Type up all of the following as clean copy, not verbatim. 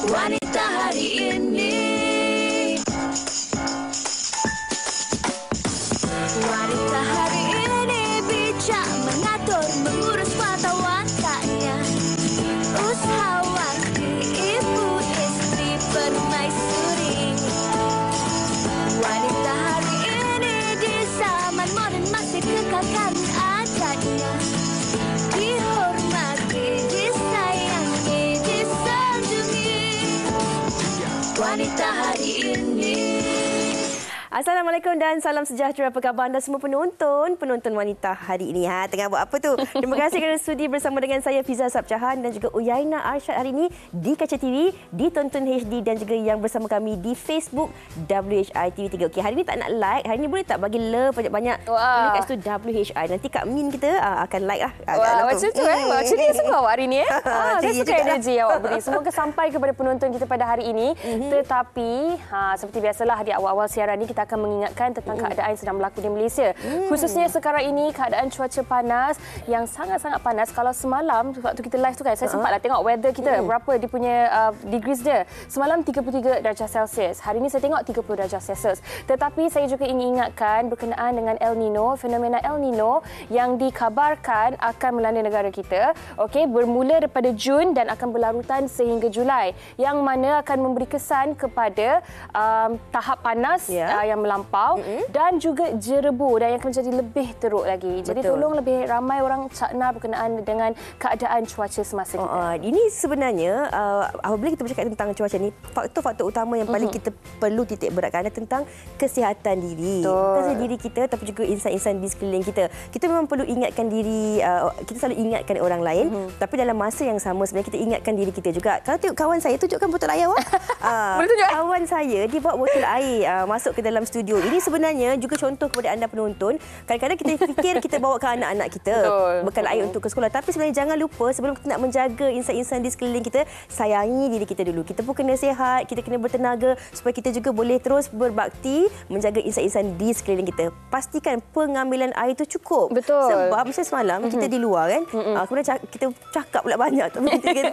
Wanita hari ini. Wanita hari ini bijak mengatur, mengurus mata wantanya. Usahawan, ibu, istri, permaisuri. Wanita hari ini di zaman modern masih kekalkan adatnya. Dihormati, disayangi, disanjungi. Wanita hari ini. Assalamualaikum dan salam sejahtera. Apa khabar anda semua penonton wanita hari ini? Tengah buat apa tu? Terima kasih kerana sudi bersama dengan saya Fiza Sabcahan dan juga Uyaina Arsyad hari ini di Kaca TV, di Tonton HD dan juga yang bersama kami di Facebook WHI TV3. Okey, hari ini tak nak like. Hari ini boleh tak bagi love banyak-banyak? Boleh kat situ WHI. Nanti Kak Min kita akan like lah. Wah, macam tu Macam ni suka awak hari ni saya suka energi awak beri. Semoga sampai kepada penonton kita pada hari ini. Tetapi seperti biasalah di awal-awal siaran ni kita akan mengingatkan tentang keadaan yang sedang berlaku di Malaysia. Khususnya sekarang ini keadaan cuaca panas yang sangat-sangat panas. Kalau semalam waktu kita live tu kan saya sempatlah tengok weather kita berapa dia punya degrees dia. Semalam 33 darjah Celsius. Hari ini saya tengok 30 darjah Celsius. Tetapi saya juga ingin ingatkan berkenaan dengan El Nino, fenomena El Nino yang dikabarkan akan melanda negara kita. Okey, bermula daripada Jun dan akan berlarutan sehingga Julai, yang mana akan memberi kesan kepada tahap panas yang melampau dan juga jerebu dan yang akan menjadi lebih teruk lagi. Jadi tolong lebih ramai orang cakna berkenaan dengan keadaan cuaca semasa kita. Ini sebenarnya apabila kita bercakap tentang cuaca ni, faktor-faktor utama yang paling kita perlu titik beratkan adalah tentang kesihatan diri. Bukan sahaja diri kita tapi juga insan-insan di sekeliling kita. Kita memang perlu ingatkan diri, kita selalu ingatkan orang lain, tapi dalam masa yang sama sebenarnya kita ingatkan diri kita juga. Kalau tengok kawan saya, tunjukkan botol air awak. Boleh tunjuk? Kawan saya dia bawa botol air masuk ke dalam studio. Ini sebenarnya juga contoh kepada anda penonton. Kadang-kadang kita fikir kita bawa ke anak-anak kita bekal air untuk ke sekolah. Tapi sebenarnya jangan lupa sebelum kita nak menjaga insan-insan di sekeliling kita, sayangi diri kita dulu. Kita pun kena sihat, kita kena bertenaga supaya kita juga boleh terus berbakti menjaga insan-insan di sekeliling kita. Pastikan pengambilan air itu cukup. Sebab misalnya semalam kita di luar kan, kemudian kita cakap pula banyak.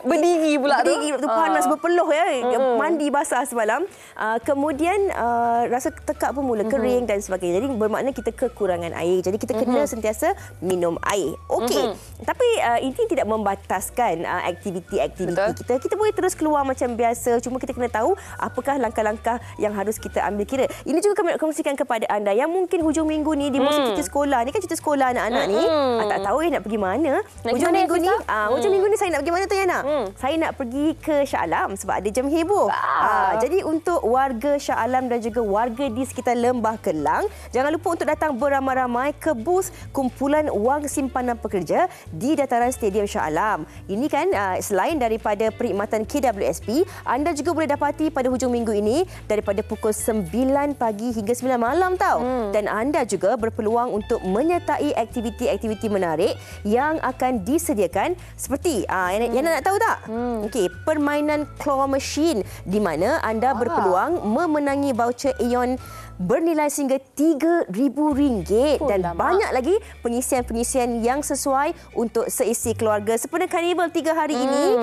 Berdiri pula tu. Panas berpeluh ya. Mandi basah semalam. Kemudian rasa tekak pun mula kering dan sebagainya. Jadi bermakna kita kekurangan air. Jadi kita kena sentiasa minum air. Okey. Tapi ini tidak membataskan aktiviti-aktiviti kita. Kita boleh terus keluar macam biasa. Cuma kita kena tahu apakah langkah-langkah yang harus kita ambil kira. Ini juga kami nak kongsikan kepada anda yang mungkin hujung minggu ni di musim cuti sekolah. Ni kan cuti sekolah anak-anak ni. Tak tahu nak pergi mana. Hujung minggu ni saya nak pergi mana tu Yana? Saya nak pergi ke Shah Alam sebab ada jam heboh. Jadi untuk warga Shah Alam dan juga warga di sekitar Lembah Kelang, jangan lupa untuk datang beramai-ramai ke bus kumpulan wang simpanan pekerja di dataran Stadium Shah Alam. Ini kan selain daripada perkhidmatan KWSP, anda juga boleh dapati pada hujung minggu ini daripada pukul 9 pagi hingga 9 malam tau. Dan anda juga berpeluang untuk menyertai aktiviti-aktiviti menarik yang akan disediakan seperti yang nak tahu tak? Okey, permainan claw machine di mana anda berpeluang memenangi voucher Aeon bernilai sehingga RM3,000 dan banyak lagi pengisian-pengisian yang sesuai untuk seisi keluarga. Sempena Karnival 3 hari ini,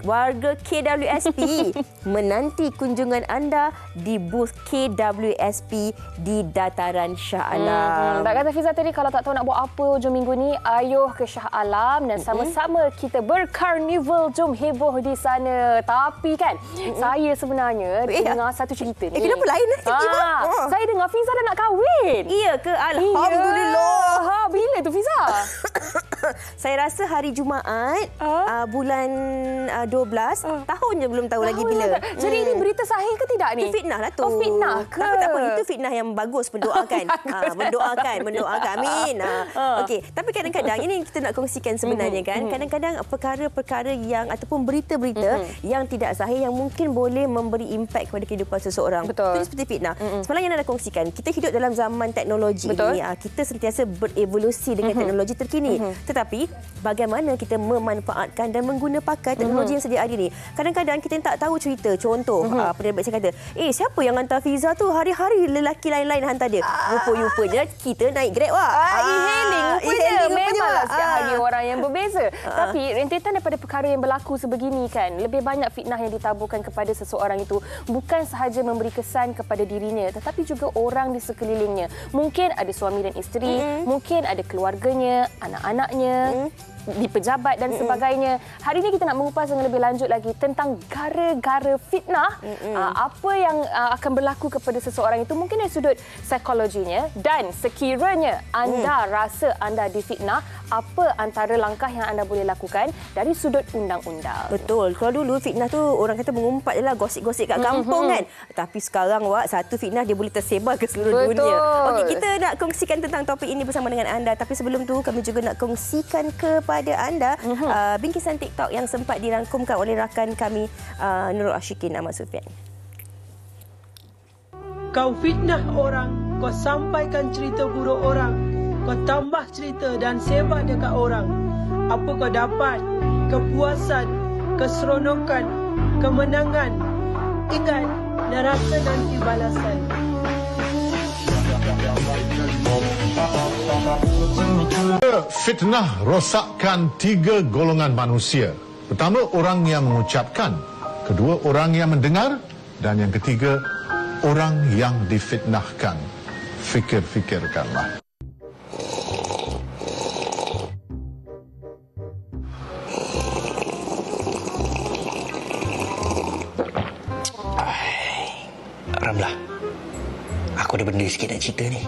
warga KWSP menanti kunjungan anda di booth KWSP di dataran Shah Alam. Tak kata Fiza tadi kalau tak tahu nak buat apa hujung minggu ni, ayuh ke Shah Alam dan sama-sama kita berkarnival, jom heboh di sana. Tapi kan, saya sebenarnya dengar satu cerita ni. Kenapa lain? Saya dengar Fiza dah nak kahwin. Iya ke? Alhamdulillah. Bila tu Fiza? Saya rasa hari Jumaat bulan 12 tahun je belum tahu lagi bila. Jadi ini berita sahih ke tidak ni? Itu fitnah lah tu. Fitnah ke? Tapi tak apa, itu fitnah yang bagus, mendoakan. mendoakan. Amin. Okey, tapi kadang-kadang ini kita nak kongsikan sebenarnya kan. Kadang-kadang perkara-perkara yang ataupun berita-berita yang tidak sahih yang mungkin boleh memberi impak kepada kehidupan seseorang. Itu seperti fitnah. Semalam yang nak kongsikan, kita hidup dalam zaman teknologi ni. Kita sentiasa berevolusi dengan teknologi terkini. Tetapi bagaimana kita memanfaatkan dan menggunakan teknologi yang sedia ada ni. Kadang-kadang kita tak tahu cerita. Contoh, penerbit saya kata, siapa yang hantar Fiza tu? Hari-hari lelaki lain-lain hantar dia. Rupa-rupanya kita naik Grab wah. E-hailing rupanya. Memanglah setiap hari orang yang berbeza. Tapi rentetan daripada perkara yang berlaku sebegini kan, lebih banyak fitnah yang ditaburkan kepada seseorang itu bukan sahaja memberi kesan kepada dirinya, tetapi juga orang di sekelilingnya. Mungkin ada suami dan isteri, mungkin ada keluarganya, anak-anaknya, di pejabat dan sebagainya. Hari ini kita nak mengupas dengan lebih lanjut lagi tentang gara-gara fitnah, apa yang akan berlaku kepada seseorang itu mungkin dari sudut psikologinya, dan sekiranya anda rasa anda difitnah, apa antara langkah yang anda boleh lakukan dari sudut undang-undang. Betul. Kalau dulu fitnah tu orang kata mengumpat je lah, gosip-gosip kat kampung kan. Tapi sekarang satu fitnah dia boleh tersebar ke seluruh dunia. Okey, kita nak kongsikan tentang topik ini bersama dengan anda. Tapi sebelum tu kami juga nak kongsikan kepada anda bingkisan TikTok yang sempat dirangkumkan oleh rakan kami Nurul Ashikin Ahmad Sufian. Kau fitnah orang, kau sampaikan cerita buruk orang, kau tambah cerita dan sebar dekat orang. Apa kau dapat? Kepuasan, keseronokan, kemenangan. Ingat, neraka nanti balasan. Fitnah rosakkan 3 golongan manusia. Pertama, orang yang mengucapkan. Kedua, orang yang mendengar. Dan yang ketiga, orang yang difitnahkan. Fikir-fikirkanlah. Ramlah, aku ada benda sikit nak cerita ni.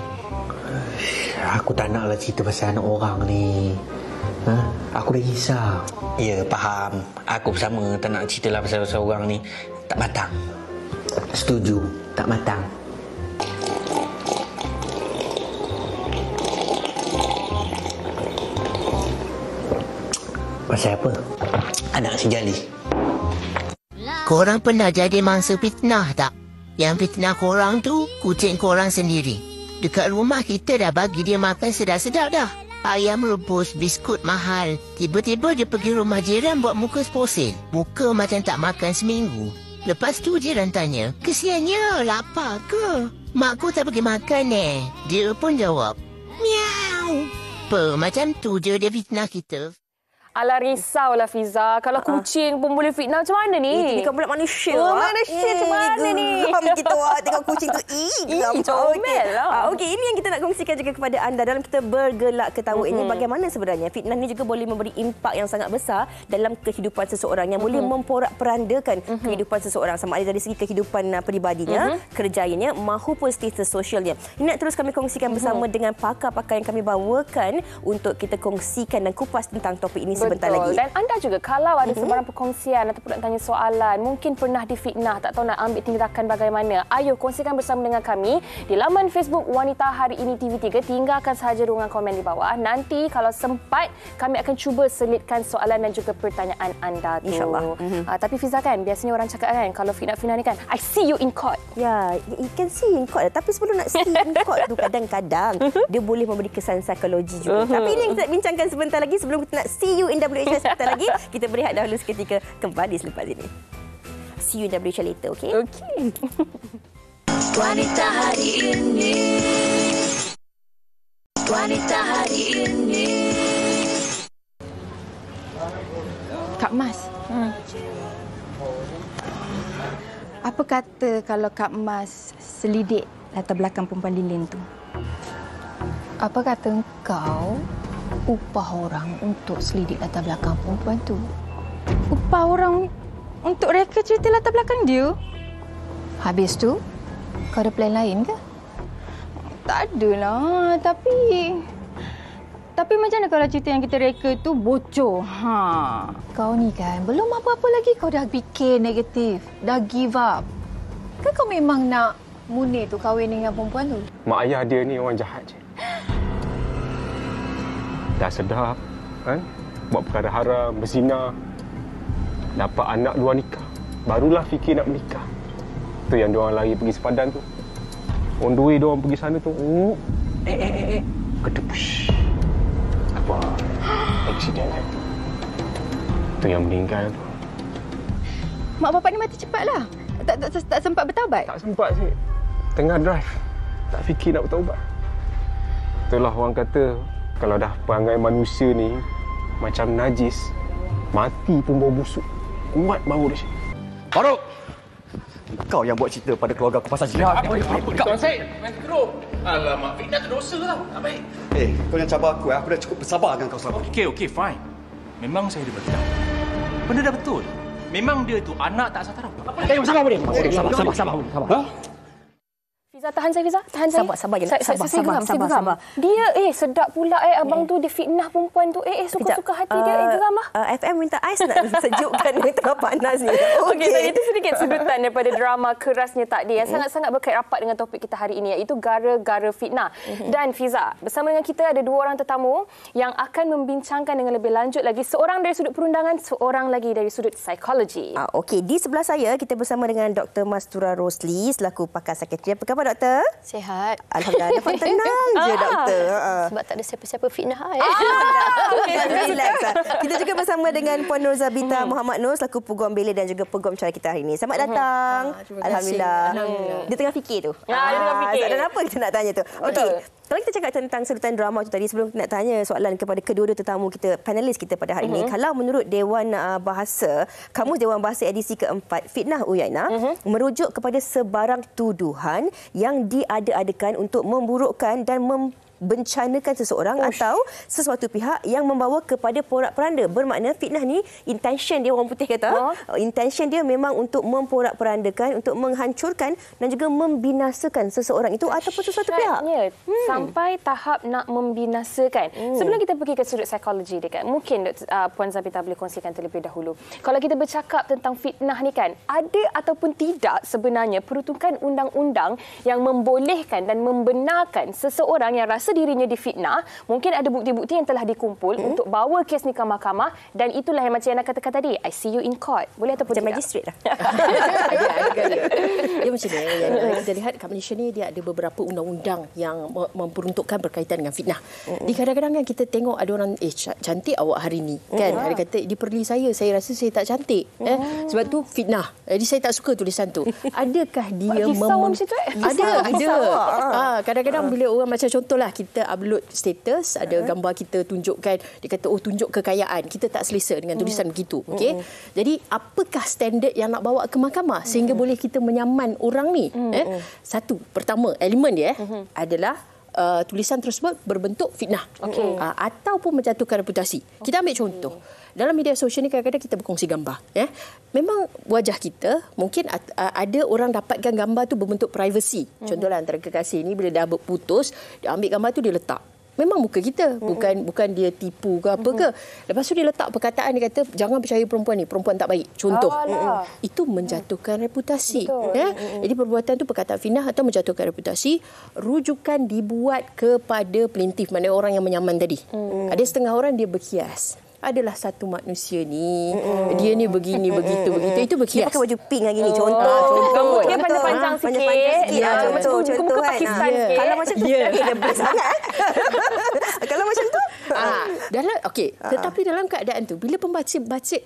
Aku tak naklah cerita pasal anak orang ni. Aku dah risau. Ya, faham. Aku bersama tak nak cerita lah pasal orang ni. Tak matang. Setuju, tak matang. Pasal apa? Anak si Jali. Korang pernah jadi mangsa fitnah tak? Yang fitnah korang tu, kucing korang sendiri. Dekat rumah kita dah bagi dia makan sedap-sedap dah. Ayam rebus, biskut mahal. Tiba-tiba dia pergi rumah jiran buat muka sposil. Muka macam tak makan seminggu. Lepas tu jiran tanya, kesiannya lapar ke? Makku tak pergi makan Dia pun jawab, miau. Macam tu je dia fitnah kita. Alah, risaulah Fiza. Kalau kucing pun boleh fitnah, macam mana ni? Ini kan pula manusia. Manusia macam mana ni? Kita tengok kucing tu. Comel lah. Okey, ini yang kita nak kongsikan juga kepada anda dalam kita bergelak ketawa ini. Bagaimana sebenarnya fitnah ni juga boleh memberi impak yang sangat besar dalam kehidupan seseorang, yang boleh memporak-perandakan kehidupan seseorang, sama ada dari segi kehidupan peribadinya, kerjayanya maupun status sosialnya. Ini nak terus kami kongsikan bersama dengan pakar-pakar yang kami bawakan untuk kita kongsikan dan kupas tentang topik ini sebentar lagi. Dan anda juga kalau ada sebarang perkongsian ataupun nak tanya soalan, mungkin pernah difitnah, tak tahu nak ambil tindakan bagaimana, ayo kongsikan bersama dengan kami di laman Facebook Wanita Hari Ini TV3. Tinggalkan sahaja ruangan komen di bawah. Nanti kalau sempat, kami akan cuba selitkan soalan dan juga pertanyaan anda tu. InsyaAllah. Tapi Fiza kan, biasanya orang cakap kan, kalau fitnah-fitnah ni kan, I see you in court. Ya, you can see in court. Tapi sebelum nak see in court tu, kadang-kadang dia boleh memberi kesan psikologi juga. Tapi ini yang kita bincangkan sebentar lagi sebelum kita nak see you in WHS sebentar lagi. Kita berehat dahulu seketika, kembali selepas ini. See you in WHS later, okey? Okey. Wanita Hari Ini. Wanita Hari Ini. Kak Mas. Apa kata kalau Kak Mas selidik latar belakang perempuan Lilin tu? Apa kata engkau upah orang untuk selidik latar belakang perempuan tu? Upah orang untuk reka cerita latar belakang dia? Habis tu, kau ada plan lain ke? Tak adalah, tapi macam mana kalau cerita yang kita reka tu bocor? Kau ni kan, belum apa-apa lagi kau dah fikir negatif, dah give up. Kan kau memang nak Munir tu kahwin dengan perempuan tu? Mak ayah dia ni orang jahat je. Dah sedap, kan? Buat perkara haram, berzina. Dapat anak luar nikah. Barulah fikir nak menikah. Tu yang diorang lari pergi sepadan tu. On the way diorang pergi sana tu. Kedepush. Apa? aksiden kan. Tu yang meninggal tu. Mak bapak ni mati cepatlah. Tak sempat bertaubat. Tak sempat sih. Tengah drive. Tak fikir nak bertaubat. Itulah orang kata kalau dah perangai manusia ni macam najis, mati pun bau busuk. Kuat bau dia. Faruk! Kau yang buat cerita pada keluarga aku pasal jihad. Tuan Syed, main teruk. Alamak, fitnah tu dosa tau. Tak baik. Kau jangan cabar aku. Aku dah cukup bersabar dengan kau selama. Okey, fine. Memang saya ada bertindak. Benda dah betul. Memang dia tu anak tak asal taraf. Sabar boleh. Sabar. Ha? Fiza, tahan saya, Fiza. Tahan saya. Sabar je. Sabar. Dia, sedap pula abang tu dia fitnah perempuan tu. Suka-suka hati dia. Geram lah. FM minta ais nak sejukkan ni tengah panas ni. Okey, itu sedikit sudutan daripada drama Kerasnya Takdir yang sangat-sangat berkait rapat dengan topik kita hari ini, iaitu gara-gara fitnah. Dan Fiza, bersama dengan kita ada dua orang tetamu yang akan membincangkan dengan lebih lanjut lagi, seorang dari sudut perundangan, seorang lagi dari sudut psikologi. Okey, di sebelah saya kita bersama dengan Dr. Mastura Rosli selaku pakar psikiatri. Apa khabar, Doktor? Sihat. Alhamdulillah. Dapat tenang je, Doktor. Sebab tak ada siapa-siapa fitnah. Relax. Kita juga bersama dengan Puan Nur Zabita Muhammad Nur selaku peguam bela dan juga peguam cara kita hari ini. Selamat datang. Alhamdulillah. Dia tengah fikir tu. Dia tengah fikir. Dan apa kita nak tanya tu? Okey. Kalau kita cakap tentang sedutan drama tu tadi, sebelum kita nak tanya soalan kepada kedua-dua tetamu kita, panelis kita pada hari ini, kalau menurut Dewan Bahasa, Kamus Dewan Bahasa edisi keempat, fitnah Uyainah merujuk kepada sebarang tuduhan yang diada-adakan untuk memburukkan dan bencanakan seseorang atau sesuatu pihak yang membawa kepada porak-poranda. Bermakna fitnah ni intention dia, orang putih kata, intention dia memang untuk memporak-porandakan, untuk menghancurkan dan juga membinasakan seseorang itu ataupun sesuatu pihak. Sampai tahap nak membinasakan. Sebelum kita pergi ke sudut psikologi dia kan, mungkin Puan Zabita boleh kongsikan terlebih dahulu. Kalau kita bercakap tentang fitnah ni kan, ada ataupun tidak sebenarnya peruntukan undang-undang yang membolehkan dan membenarkan seseorang yang rasa dirinya difitnah, mungkin ada bukti-bukti yang telah dikumpul untuk bawa kes ni ke mahkamah, dan itulah yang macam yang nak katakan tadi, I see you in court. Boleh ataupun macam tidak? magistrate lah. Dia macam ni. Kita lihat kat Malaysia ni dia ada beberapa undang-undang yang memperuntukkan berkaitan dengan fitnah. Di kadang-kadang kan kita tengok ada orang cantik awak hari ni kan. Ada kata diperli saya rasa saya tak cantik. Sebab tu fitnah. Jadi saya tak suka tulisan tu. Adakah dia ada. Kadang-kadang bila orang macam contohlah kita upload status, ada gambar kita tunjukkan, dia kata tunjuk kekayaan, kita tak selesa dengan tulisan begitu. Okey. Jadi apakah standard yang nak bawa ke mahkamah sehingga boleh kita menyaman orang ni? Satu, pertama elemen dia adalah tulisan tersebut berbentuk fitnah ataupun menjatuhkan reputasi. Kita ambil contoh. Dalam media sosial ni kadang-kadang kita berkongsi gambar. Memang wajah kita, mungkin ada orang dapatkan gambar tu berbentuk privacy. Contohlah antara kekasih ni bila dah berputus, dia ambil gambar tu dia letak. Memang muka kita, bukan dia tipu ke apa ke. Lepas tu dia letak perkataan, dia kata jangan percaya perempuan ni, perempuan tak baik. Contoh. Itu menjatuhkan reputasi. Jadi perbuatan tu perkataan fitnah atau menjatuhkan reputasi, rujukan dibuat kepada pelintif, maknanya orang yang menyaman tadi. Ada setengah orang dia berkias. Adalah satu manusia ni, dia ni begini, begitu. Itu berkias. Dia pakai baju pink lagi ni, contoh. Rambutnya panjang-panjang sikit. Contoh. Pakistan sikit. Kalau macam tu, dia best sangat. Kalau macam tu. Tetapi dalam keadaan tu, bila pembaca baca,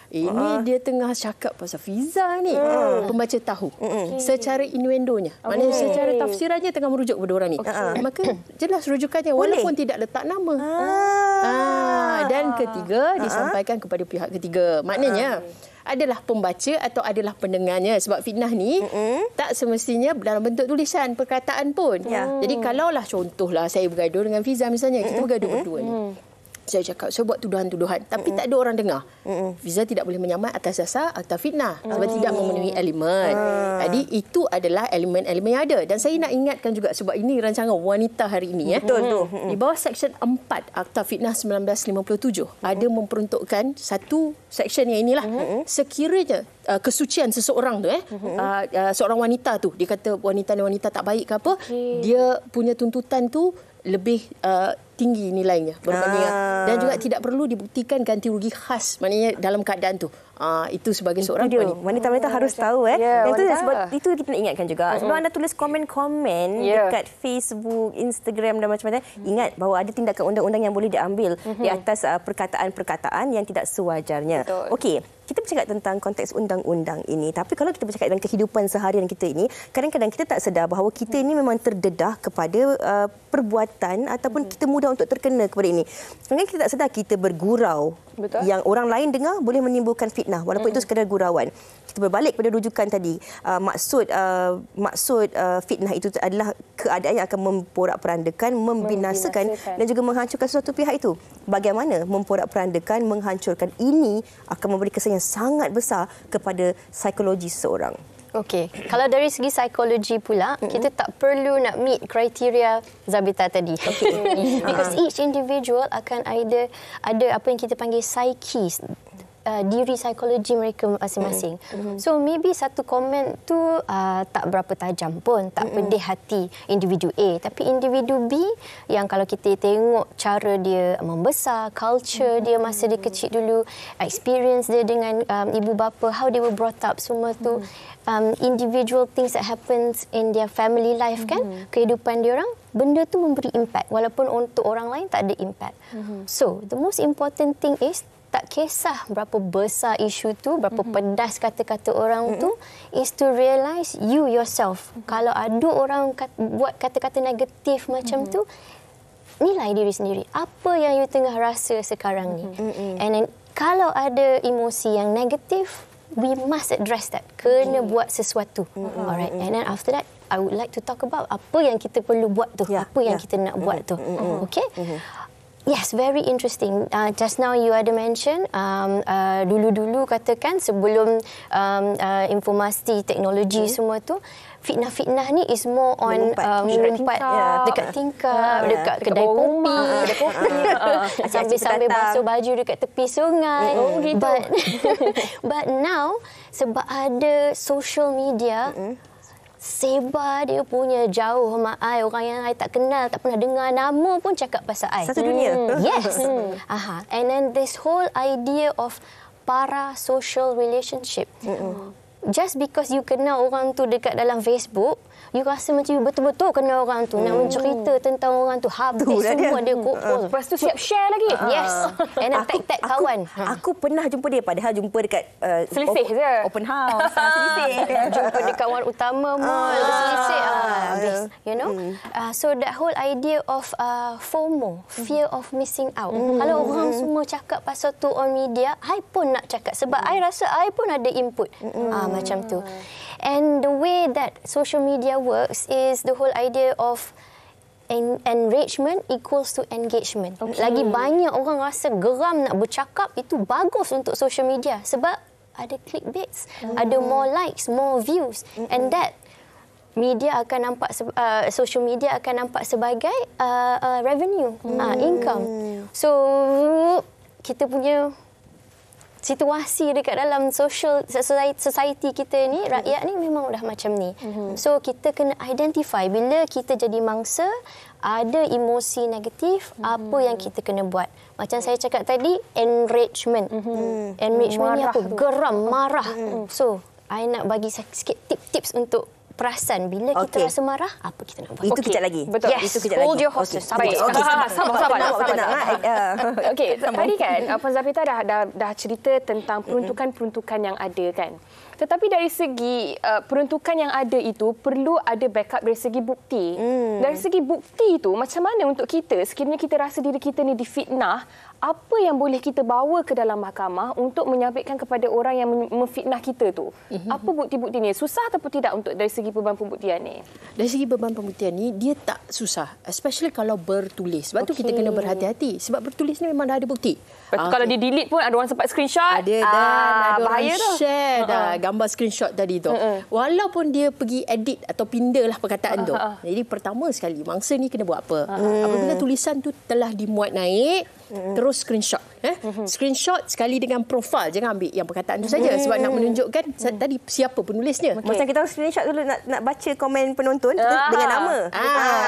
ini dia tengah cakap pasal Fiza ni. Pembaca tahu secara innuendonya. Maknanya secara tafsirannya tengah merujuk kepada orang ni. Maka jelas rujukannya walaupun tidak letak nama. Dan ketiga disampaikan kepada pihak ketiga. Maknanya adalah pembaca atau adalah pendengarnya. Sebab fitnah ni tak semestinya dalam bentuk tulisan, perkataan pun. Jadi kalaulah contohlah saya bergaduh dengan Fiza misalnya, kita bergaduh berdua ni. Saya cakap, saya buat tuduhan-tuduhan. Tapi tak ada orang dengar. Fiza tidak boleh menyaman atas dasar akta fitnah. Sebab tidak memenuhi elemen. Jadi itu adalah elemen-elemen yang ada. Dan saya nak ingatkan juga, sebab ini rancangan wanita hari ini. Betul. Di bawah Seksyen 4 Akta Fitnah 1957, ada memperuntukkan satu seksyen yang inilah. Sekiranya kesucian seseorang tu, seorang wanita tu, dia kata wanita ni wanita tak baik ke apa, dia punya tuntutan tu lebih tinggi nilainya berbanding dan juga tidak perlu dibuktikan ganti rugi khas, maknanya dalam keadaan tu Itu sebagai seorang dia. wanita. Wanita-wanita harus tahu Ya, Yang wanita. sebab itu kita nak ingatkan juga. Sebelum anda tulis komen-komen dekat Facebook, Instagram dan macam-macam, ingat bahawa ada tindakan undang-undang yang boleh diambil di atas perkataan-perkataan yang tidak sewajarnya. Okey, kita bercakap tentang konteks undang-undang ini. Tapi kalau kita bercakap dalam kehidupan seharian kita ini, kadang-kadang kita tak sedar bahawa kita ini memang terdedah kepada perbuatan ataupun kita mudah untuk terkena kepada ini. Kadang-kadang kita tak sedar kita bergurau. Betul. Yang orang lain dengar boleh menimbulkan fitnah walaupun itu sekadar gurauan. Kita berbalik pada rujukan tadi. Maksud fitnah itu adalah keadaan yang akan memporak-perandakan, membinasakan dan juga menghancurkan sesuatu pihak itu. Bagaimana memporak-perandakan, menghancurkan ini akan memberi kesan yang sangat besar kepada psikologi seseorang. Okey, kalau dari segi psikologi pula, kita tak perlu nak meet kriteria Zabita tadi. Because each individual akan ada apa yang kita panggil psyche, diri psikologi mereka masing-masing. So maybe satu komen tu tak berapa tajam pun, tak pedih hati individu A, tapi individu B yang kalau kita tengok cara dia membesar, culture dia masa dia kecil dulu, experience dia dengan ibu bapa, how they were brought up, semua tu individual things that happens in their family life kan, kehidupan dia orang, benda tu memberi impact walaupun untuk orang lain tak ada impact. So the most important thing is tak kisah berapa besar isu tu, berapa pedas kata-kata orang tu, is to realise you yourself. Kalau ada orang buat kata-kata negatif macam tu, nilai diri sendiri. Apa yang you tengah rasa sekarang ni? And then kalau ada emosi yang negatif, we must address that. Kena buat sesuatu. Alright. And then after that, I would like to talk about apa yang kita perlu buat tu, apa yang kita nak buat tu. Okay? Yes, very interesting. Just now you ada mention dulu-dulu katakan sebelum informasi teknologi semua tu, fitnah-fitnah ni is more on melompat dekat tingkap, dekat kedai kopi, sambil basuh baju dekat tepi sungai. But now sebab ada social media, sebar dia punya jauh sama I, orang yang I tak kenal, tak pernah dengar nama pun cakap pasal I. Satu dunia. Yes. And then this whole idea of parasocial relationship. Just because you kenal orang tu dekat dalam Facebook, you rasa macam you betul-betul kenal orang tu, nak mencerita tentang orang tu, habis semua dia kumpul. Lepas tu siap share lagi. Yes. And then tag kawan. Aku pernah jumpa dia, padahal jumpa dekat selisih je. Open house. Selisih. Jumpa dekat Wan Utama Mall, selisih. Habis. You know? So that whole idea of FOMO, fear of missing out. Kalau orang semua cakap pasal tu on media, I pun nak cakap sebab I rasa I pun ada input. Macam tu. And the way that social media works is the whole idea of enrichment equals to engagement. Lagi banyak orang rasa geram nak bercakap, itu bagus untuk social media sebab ada clickbaits, ada more likes, more views, and that media akan nampak social media akan nampak sebagai revenue, income. So kita punya situasi dekat dalam society kita ni, rakyat ni memang dah macam ni. So kita kena identify bila kita jadi mangsa ada emosi negatif, apa yang kita kena buat. Macam saya cakap tadi, enrichment. Enrichment ni apa? Geram, marah. So I nak bagi sikit tips untuk perasan bila kita rasa marah, apa kita nak buat. Itu kejap lagi. Betul. Yes. Itu kejap Hold lagi. your horses. Sabar. Okey, tadi kan Puan Zabita dah cerita tentang peruntukan-peruntukan yang ada kan. Tetapi dari segi peruntukan yang ada itu perlu ada backup dari segi bukti. Dari segi bukti itu macam mana untuk kita sekiranya kita rasa diri kita ni difitnah, apa yang boleh kita bawa ke dalam mahkamah untuk menyampaikan kepada orang yang memfitnah kita tu? Apa bukti-bukti ni? Susah ataupun tidak untuk dari segi beban pembuktian ni? Dari segi beban pembuktian ni, dia tak susah. Especially kalau bertulis. Sebab tu kita kena berhati-hati. Sebab bertulis ni memang dah ada bukti. Kalau di delete pun ada orang sempat screenshot. Ada ada bahaya orang tu. share dah gambar screenshot tadi tu. Walaupun dia pergi edit atau pindalah perkataan tu. Jadi pertama sekali, mangsa ni kena buat apa? Apabila tulisan tu telah dimuat naik, terus screenshot. Screenshot sekali dengan profil. Jangan ambil yang perkataan tu saja sebab nak menunjukkan tadi siapa penulisnya. Macam kita screenshot dulu nak baca komen penonton dengan nama.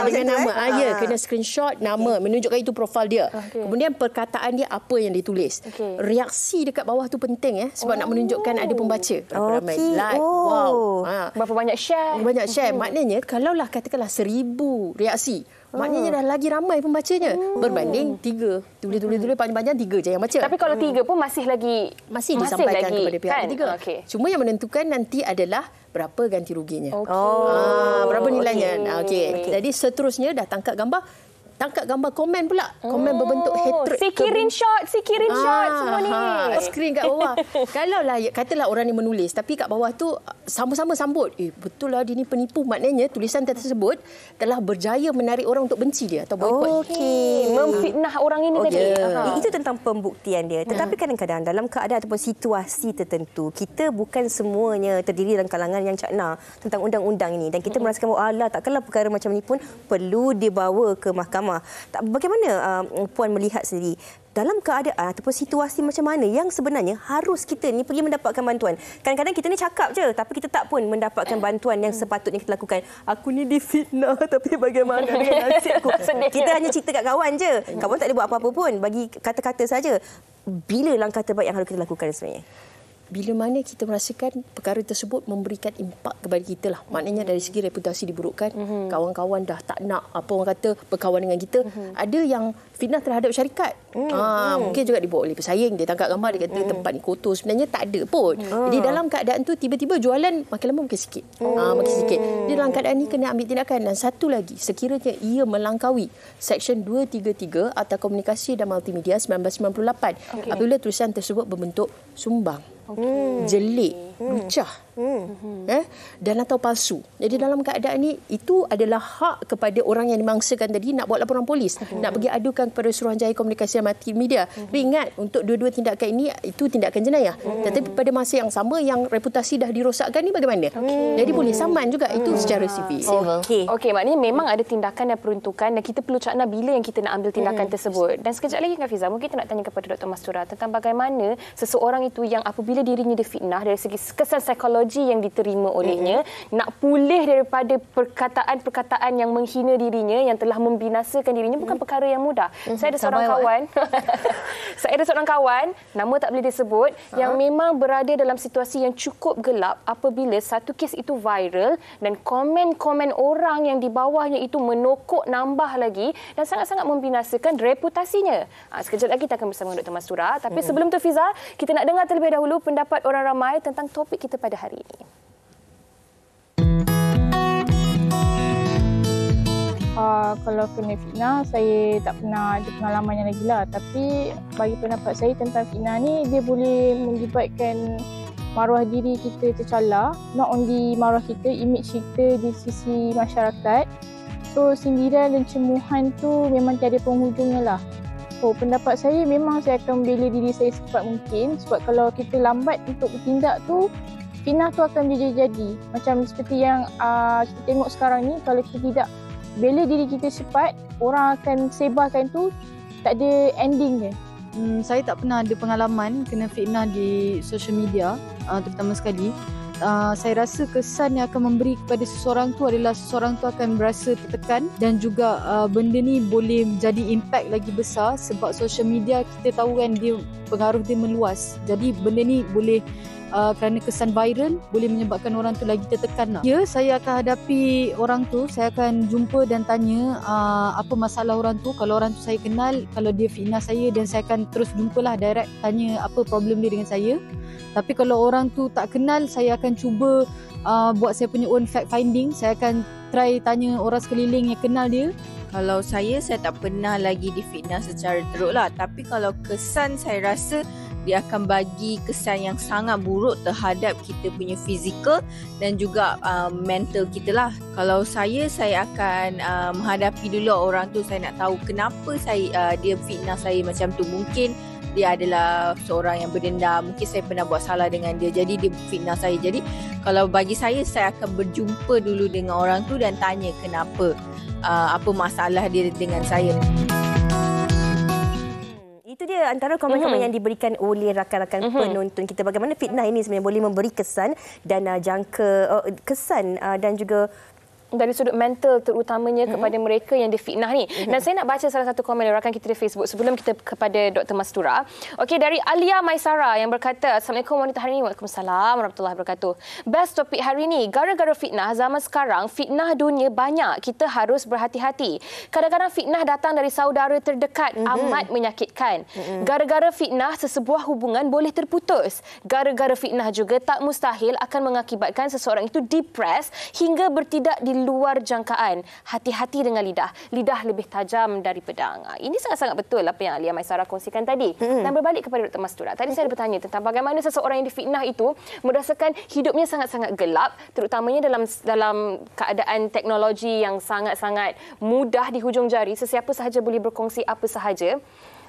Dengan nama. Ya, kena screenshot nama, menunjukkan itu profil dia. Kemudian perkataan dia apa yang ditulis. Reaksi dekat bawah tu penting sebab nak menunjukkan ada pembaca. Berapa ramai like. Wow. Berapa banyak share. Banyak share. Maknanya kalaulah katakanlah 1000 reaksi, maknanya dah lagi ramai pembacanya berbanding 3. Tulis panjang-panjang 3 je yang baca. Tapi kalau 3 pun masih disampaikan lagi, kepada pihak ketiga. Cuma yang menentukan nanti adalah berapa ganti ruginya. Berapa nilainya. Jadi seterusnya dah tangkap gambar komen pula. Komen berbentuk hatred. Si kirim shot semua ni. Screen kat bawah. Kalaulah katalah orang ni menulis tapi kat bawah tu sama-sama sambut. Betul lah dia ni penipu. Maknanya tulisan tersebut telah berjaya menarik orang untuk benci dia atau boikot. Memfitnah orang ini tadi. Itu tentang pembuktian dia. Tetapi kadang-kadang dalam keadaan ataupun situasi tertentu, kita bukan semuanya terdiri dalam kalangan yang cakna tentang undang-undang ini dan kita merasakan bahawa takkanlah perkara macam ni pun perlu dibawa ke mahkamah. Bagaimana Puan melihat sendiri dalam keadaan ataupun situasi macam mana yang sebenarnya harus kita ni pergi mendapatkan bantuan? Kadang-kadang kita ni cakap je tapi kita tak pun mendapatkan bantuan yang sepatutnya kita lakukan. Aku ni difitnah tapi bagaimana dengan nasib aku? Kita hanya cerita kat kawan je. Kawan tak boleh buat apa-apa pun, bagi kata-kata saja. Bila langkah terbaik yang harus kita lakukan sebenarnya? Bila mana kita merasakan perkara tersebut memberikan impak kepada kita lah. Maknanya dari segi reputasi diburukkan, kawan-kawan dah tak nak apa orang kata berkawan dengan kita. Ada yang fitnah terhadap syarikat. Mungkin juga dibawa oleh pesaing, dia tangkap gambar, dia kata tempat ni kotor. Sebenarnya tak ada pun. Jadi dalam keadaan tu tiba-tiba jualan makin lama makin sikit. Makin sikit. Dia dalam keadaan ni kena ambil tindakan. Dan satu lagi, sekiranya ia melangkaui Seksyen 233 Akta Komunikasi dan Multimedia 1998 apabila tulisan tersebut berbentuk sumbang, jelik, lucah dan atau palsu. Jadi dalam keadaan ni itu adalah hak kepada orang yang dimangsakan tadi nak buat laporan polis, nak pergi adukan kepada Suruhanjaya Komunikasi dan Multimedia. Tapi ingat, untuk dua-dua tindakan ini itu tindakan jenayah. Tetapi pada masa yang sama yang reputasi dah dirosakkan ni bagaimana? Jadi boleh saman juga itu secara sivil. Okey, maknanya memang ada tindakan dan peruntukan dan kita perlu cakna bila yang kita nak ambil tindakan tersebut. Dan sekejap lagi Kak Fiza, mungkin kita nak tanya kepada Dr. Mastura tentang bagaimana seseorang itu yang apabila dirinya difitnah dari segi kesan psikologi yang diterima olehnya, nak pulih daripada perkataan-perkataan yang menghina dirinya, yang telah membinasakan dirinya, bukan perkara yang mudah. Saya ada seorang kawan, nama tak boleh disebut, yang memang berada dalam situasi yang cukup gelap apabila satu kes itu viral dan komen-komen orang yang di bawahnya itu menokok nambah lagi dan sangat-sangat membinasakan reputasinya. Sekejap lagi kita akan bersama Dr. Mastura. Tapi sebelum tu Fiza, kita nak dengar terlebih dahulu pendapat orang ramai tentang topik kita pada hari ini. Kalau kena fitnah, saya tak pernah ada pengalaman yang lagi lah. Tapi bagi pendapat saya tentang fitnah ni, dia boleh menyebabkan maruah diri kita tercalar. Not only maruah kita, image kita di sisi masyarakat. So, sindiran dan cemuhan tu memang tiada penghujungnya lah. So, pendapat saya memang saya akan membela diri saya secepat mungkin. Sebab kalau kita lambat untuk bertindak tu, fitnah tu akan jadi. Macam seperti yang kita tengok sekarang ni, kalau kita tidak bela diri kita cepat, orang akan sebarkan tu, tak ada ending dia. Saya tak pernah ada pengalaman kena fitnah di social media, terutama sekali. Saya rasa kesan yang akan memberi kepada seseorang tu adalah seseorang tu akan berasa tertekan dan juga benda ni boleh jadi impact lagi besar sebab social media kita tahu kan dia pengaruh dia meluas. Jadi benda ni boleh kerana kesan viral boleh menyebabkan orang tu lagi tertekan lah. Ya, saya akan hadapi orang tu, saya akan jumpa dan tanya apa masalah orang tu. Kalau orang tu saya kenal, kalau dia fitnah saya, dan saya akan terus jumpalah direct tanya apa problem dia dengan saya. Tapi kalau orang tu tak kenal, saya akan cuba buat saya punya own fact finding. Saya akan try tanya orang sekeliling yang kenal dia. Kalau saya tak pernah lagi difitnah secara teruk lah. Tapi kalau kesan, saya rasa dia akan bagi kesan yang sangat buruk terhadap kita punya fizikal dan juga mental kita lah. Kalau saya akan menghadapi dulu orang tu. Saya nak tahu kenapa dia fitnah saya macam tu. Mungkin dia adalah seorang yang berdendam. Mungkin saya pernah buat salah dengan dia, jadi dia fitnah saya. Jadi kalau bagi saya akan berjumpa dulu dengan orang tu dan tanya kenapa, apa masalah dia dengan saya. Itu dia antara komen-komen yang diberikan oleh rakan-rakan penonton kita. Bagaimana fitnah ini sebenarnya boleh memberi kesan dan kesan dan juga dari sudut mental terutamanya kepada mereka yang difitnah ni. Dan saya nak baca salah satu komen rakan kita di Facebook sebelum kita kepada Dr. Mastura. Okey, dari Alia Maisara yang berkata, Assalamualaikum wanita hari ini. Waalaikumsalam warahmatullahi wabarakatuh. Best topik hari ini. Gara-gara fitnah zaman sekarang, fitnah dunia banyak. Kita harus berhati-hati. Kadang-kadang fitnah datang dari saudara terdekat, amat menyakitkan. Gara-gara fitnah, sesebuah hubungan boleh terputus. Gara-gara fitnah juga tak mustahil akan mengakibatkan seseorang itu depres hingga bertindak di luar jangkaan. Hati-hati dengan lidah. Lidah lebih tajam dari pedang. Ini sangat-sangat betul apa yang Alia Maisara kongsikan tadi. Dan berbalik kepada Dr. Mastura. Tadi saya ada bertanya tentang bagaimana seseorang yang difitnah itu merasakan hidupnya sangat-sangat gelap, terutamanya dalam keadaan teknologi yang sangat-sangat mudah di hujung jari. Sesiapa sahaja boleh berkongsi apa sahaja.